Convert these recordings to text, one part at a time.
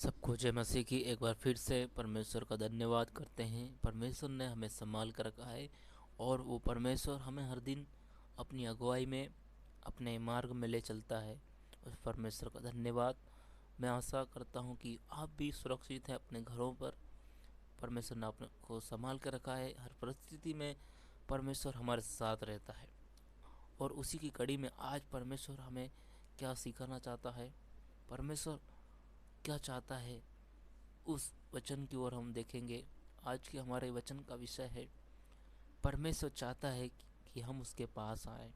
सबको जय मसीह की। एक बार फिर से परमेश्वर का धन्यवाद करते हैं। परमेश्वर ने हमें संभाल कर रखा है और वो परमेश्वर हमें हर दिन अपनी अगुवाई में अपने मार्ग में ले चलता है। उस परमेश्वर का धन्यवाद। मैं आशा करता हूँ कि आप भी सुरक्षित हैं अपने घरों पर। परमेश्वर ने आपको संभाल कर रखा है। हर परिस्थिति में परमेश्वर हमारे साथ रहता है और उसी की कड़ी में आज परमेश्वर हमें क्या सिखाना चाहता है, परमेश्वर क्या चाहता है, उस वचन की ओर हम देखेंगे। आज के हमारे वचन का विषय है, परमेश्वर चाहता है कि हम उसके पास आए।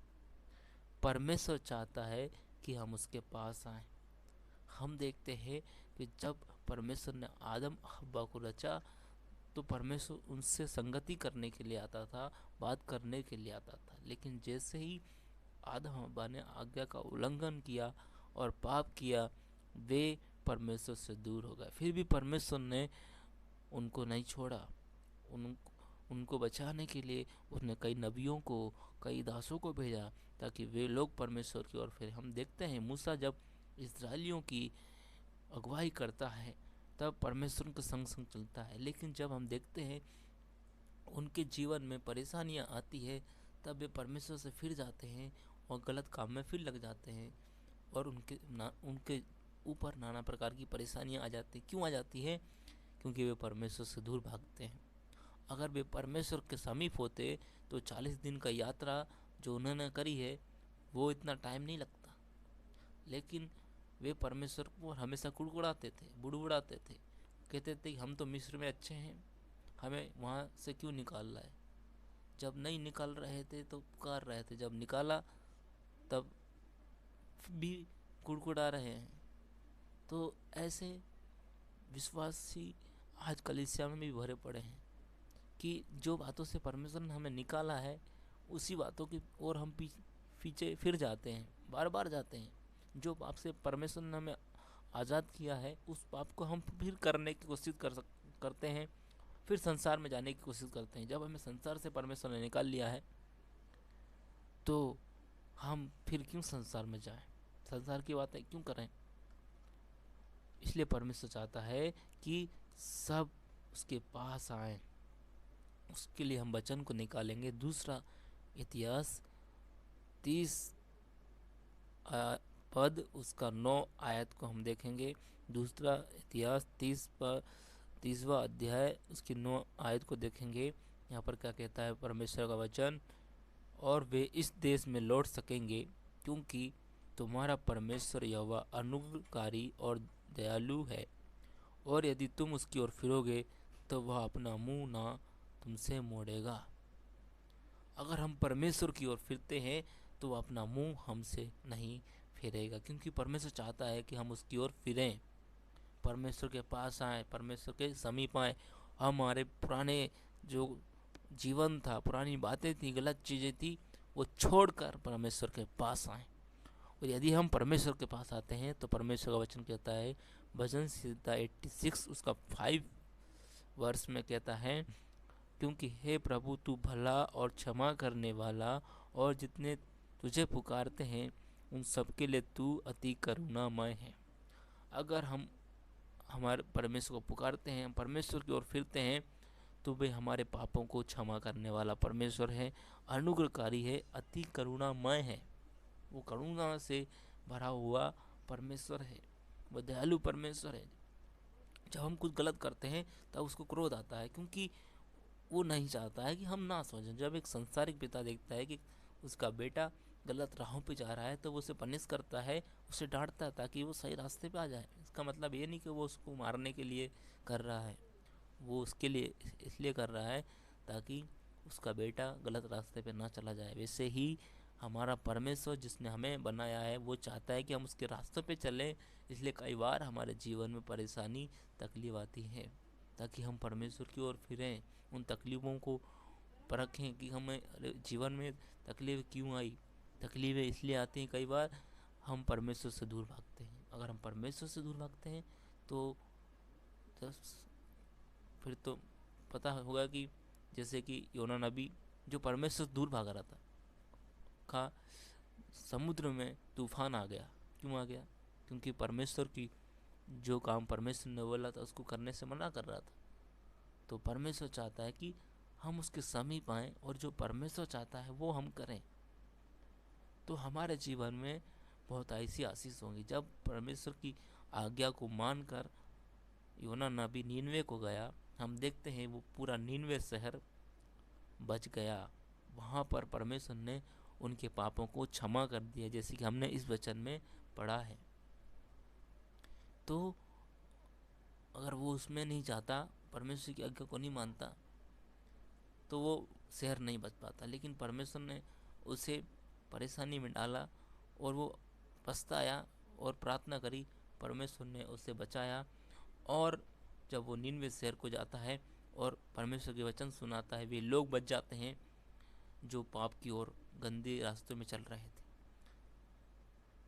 परमेश्वर चाहता है कि हम उसके पास आए। हम देखते हैं कि जब परमेश्वर ने आदम हव्वा को रचा तो परमेश्वर उनसे संगति करने के लिए आता था, बात करने के लिए आता था। लेकिन जैसे ही आदम हव्वा ने आज्ञा का उल्लंघन किया और पाप किया, वे परमेश्वर से दूर हो गए। फिर भी परमेश्वर ने उनको नहीं छोड़ा। उन उनको बचाने के लिए उसने कई नबियों को, कई दासों को भेजा ताकि वे लोग परमेश्वर की ओर फिर। हम देखते हैं मूसा जब इस्राएलियों की अगुवाई करता है तब परमेश्वर के संग संग चलता है। लेकिन जब हम देखते हैं उनके जीवन में परेशानियां आती है तब वे परमेश्वर से फिर जाते हैं और गलत काम में फिर लग जाते हैं और उनके ऊपर नाना प्रकार की परेशानियां आ जाती। क्यों आ जाती है? क्योंकि वे परमेश्वर से दूर भागते हैं। अगर वे परमेश्वर के समीप होते तो 40 दिन का यात्रा जो उन्होंने करी है वो इतना टाइम नहीं लगता। लेकिन वे परमेश्वर को हमेशा कुड़कुड़ाते थे, बुड़बुड़ाते थे, कहते थे कि हम तो मिस्र में अच्छे हैं, हमें वहाँ से क्यों निकाल रहा है। जब नहीं निकाल रहे थे तो पुकार रहे थे, जब निकाला तब भी कुड़कुड़ा रहे हैं। तो ऐसे विश्वासी आज कलीसिया में भी भरे पड़े हैं कि जो बातों से परमेश्वर ने हमें निकाला है उसी बातों की ओर हम पीछे फिर जाते हैं, बार बार जाते हैं। जो पाप से परमेश्वर ने हमें आज़ाद किया है उस पाप को हम फिर करने की कोशिश करते हैं, फिर संसार में जाने की कोशिश करते हैं। जब हमें संसार से परमेश्वर ने निकाल लिया है तो हम फिर क्यों संसार में जाएं, संसार की बातें क्यों करें। इसलिए परमेश्वर चाहता है कि सब उसके पास आए। उसके लिए हम वचन को निकालेंगे। दूसरा इतिहास 30 पद उसका 9 आयत को हम देखेंगे। दूसरा इतिहास 30वां अध्याय उसकी 9 आयत को देखेंगे। यहाँ पर क्या कहता है परमेश्वर का वचन, और वे इस देश में लौट सकेंगे क्योंकि तुम्हारा परमेश्वर यहोवा अनुग्रहकारी और दयालु है, और यदि तुम उसकी ओर फिरोगे तो वह अपना मुंह ना तुमसे मोड़ेगा। अगर हम परमेश्वर की ओर फिरते हैं तो वह अपना मुंह हमसे नहीं फेरेगा, क्योंकि परमेश्वर चाहता है कि हम उसकी ओर फिरें, परमेश्वर के पास आए, परमेश्वर के समीप आए। हमारे पुराने जो जीवन था, पुरानी बातें थी, गलत चीज़ें थी, वो छोड़कर परमेश्वर के पास आए। और यदि हम परमेश्वर के पास आते हैं तो परमेश्वर का वचन कहता है, भजन संहिता 86 उसका 5 वर्ष में कहता है, क्योंकि हे प्रभु तू भला और क्षमा करने वाला, और जितने तुझे पुकारते हैं उन सबके लिए तू अति करुणामय है। अगर हम हमारे परमेश्वर को पुकारते हैं, परमेश्वर की ओर फिरते हैं, तो वे हमारे पापों को क्षमा करने वाला परमेश्वर है, अनुग्रहकारी है, अति करुणामय है। वो करुणा से भरा हुआ परमेश्वर है, वह दयालु परमेश्वर है। जब हम कुछ गलत करते हैं तब उसको क्रोध आता है, क्योंकि वो नहीं चाहता है कि हम ना सोचें। जब एक संसारिक पिता देखता है कि उसका बेटा गलत राहों पे जा रहा है तो वो उसे पनिश करता है, उसे डांटता है ताकि वो सही रास्ते पे आ जाए। इसका मतलब ये नहीं कि वो उसको मारने के लिए कर रहा है, वो उसके लिए इसलिए कर रहा है ताकि उसका बेटा गलत रास्ते पे ना चला जाए। वैसे ही हमारा परमेश्वर जिसने हमें बनाया है वो चाहता है कि हम उसके रास्तों पे चलें। इसलिए कई बार हमारे जीवन में परेशानी, तकलीफ आती है ताकि हम परमेश्वर की ओर फिरें, उन तकलीफ़ों को परखें कि हमें जीवन में तकलीफ क्यों आई। तकलीफ़ें इसलिए आती हैं, कई बार हम परमेश्वर से दूर भागते हैं। अगर हम परमेश्वर से दूर भागते हैं तो फिर तो पता होगा कि जैसे कि योना नबी जो परमेश्वर से दूर भाग रहा था, समुद्र में तूफान आ गया। क्यों आ गया? क्योंकि परमेश्वर की जो काम परमेश्वर ने बोला था उसको करने से मना कर रहा था। तो परमेश्वर चाहता है कि हम उसके समीप आएं और जो परमेश्वर चाहता है वो हम करें। तो हमारे जीवन में बहुत ऐसी आशीष होंगी। जब परमेश्वर की आज्ञा को मानकर योना नबी नीनवे को गया, हम देखते हैं वो पूरा नीनवे शहर बच गया। वहाँ पर परमेश्वर ने उनके पापों को क्षमा कर दिया, जैसे कि हमने इस वचन में पढ़ा है। तो अगर वो उसमें नहीं जाता, परमेश्वर की आज्ञा को नहीं मानता, तो वो शहर नहीं बच पाता। लेकिन परमेश्वर ने उसे परेशानी में डाला और वो पछताया और प्रार्थना करी। परमेश्वर ने उसे बचाया, और जब वो निन्वे शहर को जाता है और परमेश्वर के वचन सुनाता है, वे लोग बच जाते हैं जो पाप की ओर गंदे रास्तों में चल रहे थे।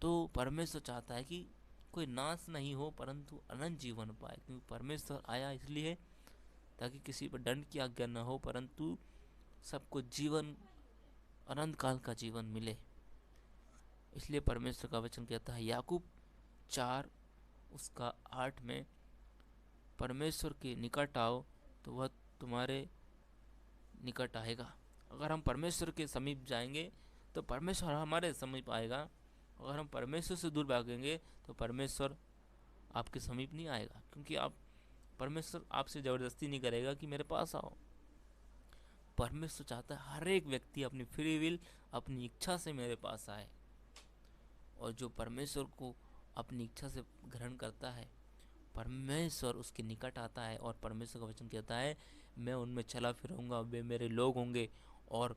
तो परमेश्वर चाहता है कि कोई नाश नहीं हो परंतु अनंत जीवन पाए, क्योंकि परमेश्वर आया इसलिए ताकि किसी पर दंड की आज्ञा न हो परंतु सबको जीवन, अनंत काल का जीवन मिले। इसलिए परमेश्वर का वचन कहता है याकूब 4 उसका 8 में, परमेश्वर के निकट आओ तो वह तुम्हारे निकट आएगा। अगर हम परमेश्वर के समीप जाएंगे तो परमेश्वर हमारे समीप आएगा। अगर हम परमेश्वर से दूर भागेंगे तो परमेश्वर आपके समीप नहीं आएगा, क्योंकि आप परमेश्वर आपसे ज़बरदस्ती नहीं करेगा कि मेरे पास आओ। परमेश्वर चाहता है हर एक व्यक्ति अपनी फ्री विल, अपनी इच्छा से मेरे पास आए। और जो परमेश्वर को अपनी इच्छा से ग्रहण करता है, परमेश्वर उसके निकट आता है। और परमेश्वर का वचन कहता है मैं उनमें चला फिरूंगा, वे मेरे लोग होंगे और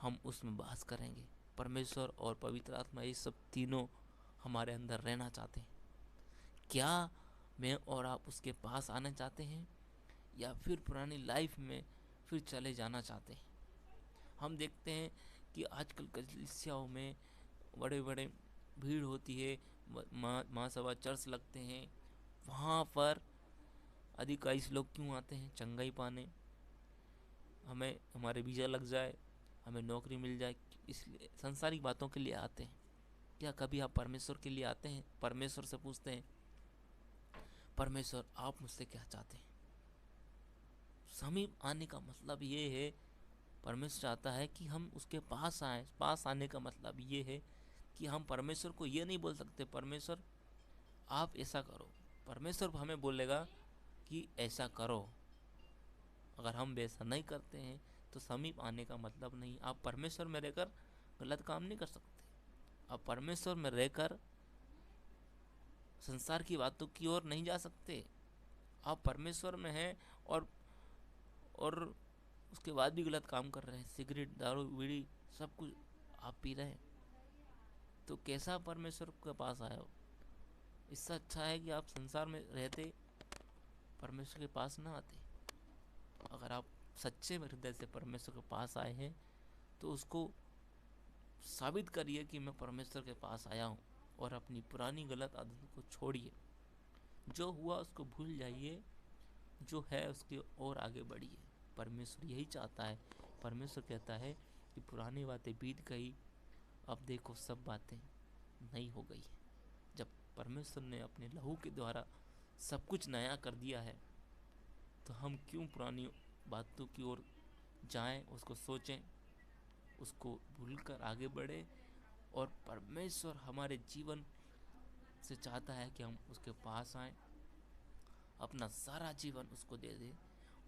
हम उसमें वास करेंगे। परमेश्वर और पवित्र आत्मा ये सब तीनों हमारे अंदर रहना चाहते हैं। क्या मैं और आप उसके पास आना चाहते हैं, या फिर पुरानी लाइफ में फिर चले जाना चाहते हैं? हम देखते हैं कि आजकल कलीसियाओं में बड़े बड़े भीड़ होती है, महासभा चर्च लगते हैं, वहाँ पर अधिकांश लोग क्यों आते हैं? चंगाई पाने, हमें हमारे वीज़ा लग जाए, हमें नौकरी मिल जाए, इसलिए संसारिक बातों के लिए आते हैं। क्या कभी आप परमेश्वर के लिए आते हैं? परमेश्वर से पूछते हैं परमेश्वर आप मुझसे क्या चाहते हैं? समीप आने का मतलब ये है, परमेश्वर चाहता है कि हम उसके पास आए। पास आने का मतलब ये है कि हम परमेश्वर को ये नहीं बोल सकते परमेश्वर आप ऐसा करो। परमेश्वर हमें बोलेगा कि ऐसा करो। अगर हम वैसा नहीं करते हैं तो समीप आने का मतलब नहीं। आप परमेश्वर में रहकर गलत काम नहीं कर सकते। आप परमेश्वर में रहकर संसार की बातों की ओर नहीं जा सकते। आप परमेश्वर में हैं और उसके बाद भी गलत काम कर रहे हैं, सिगरेट, दारू, बीड़ी सब कुछ आप पी रहे हैं, तो कैसा परमेश्वर के पास आए हो? इससे अच्छा है कि आप संसार में रहते, परमेश्वर के पास ना आते। अगर आप सच्चे हृदय से परमेश्वर के पास आए हैं तो उसको साबित करिए कि मैं परमेश्वर के पास आया हूँ, और अपनी पुरानी गलत आदतों को छोड़िए। जो हुआ उसको भूल जाइए, जो है उसकी ओर आगे बढ़िए। परमेश्वर यही चाहता है। परमेश्वर कहता है कि पुरानी बातें बीत गई, अब देखो सब बातें नई हो गई है। जब परमेश्वर ने अपने लहू के द्वारा सब कुछ नया कर दिया है, तो हम क्यों पुरानी बातों की ओर जाएं, उसको सोचें, उसको भूलकर आगे बढ़े। और परमेश्वर हमारे जीवन से चाहता है कि हम उसके पास आएं, अपना सारा जीवन उसको दे दे।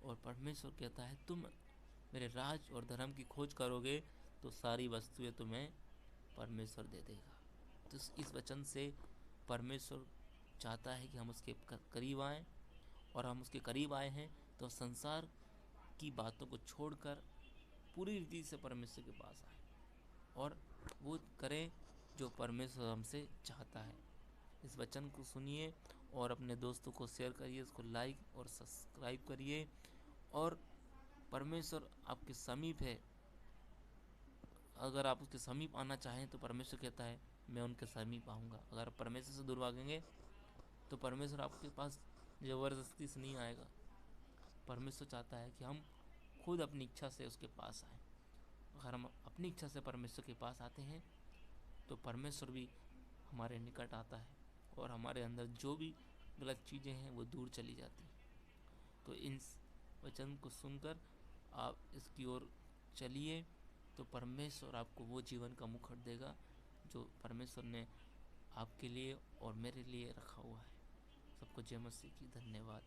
और परमेश्वर कहता है तुम मेरे राज और धर्म की खोज करोगे तो सारी वस्तुएं तुम्हें परमेश्वर दे देगा। तो इस वचन से परमेश्वर चाहता है कि हम उसके करीब आएं, और हम उसके करीब आए हैं तो संसार की बातों को छोड़कर पूरी रीति से परमेश्वर के पास आए और वो करें जो परमेश्वर हमसे चाहता है। इस वचन को सुनिए और अपने दोस्तों को शेयर करिए, उसको लाइक और सब्सक्राइब करिए। और परमेश्वर आपके समीप है। अगर आप उसके समीप आना चाहें तो परमेश्वर कहता है मैं उनके समीप आऊँगा। अगर आप परमेश्वर से दूर भागेंगे तो परमेश्वर आपके पास ज़बरदस्ती से नहीं आएगा। परमेश्वर चाहता है कि हम खुद अपनी इच्छा से उसके पास आएँ। अगर हम अपनी इच्छा से परमेश्वर के पास आते हैं तो परमेश्वर भी हमारे निकट आता है, और हमारे अंदर जो भी गलत चीज़ें हैं वो दूर चली जाती हैं। तो इन वचन को सुनकर आप इसकी ओर चलिए, तो परमेश्वर आपको वो जीवन का मुकुट देगा जो परमेश्वर ने आपके लिए और मेरे लिए रखा हुआ है। सबको जय मसीह की। धन्यवाद।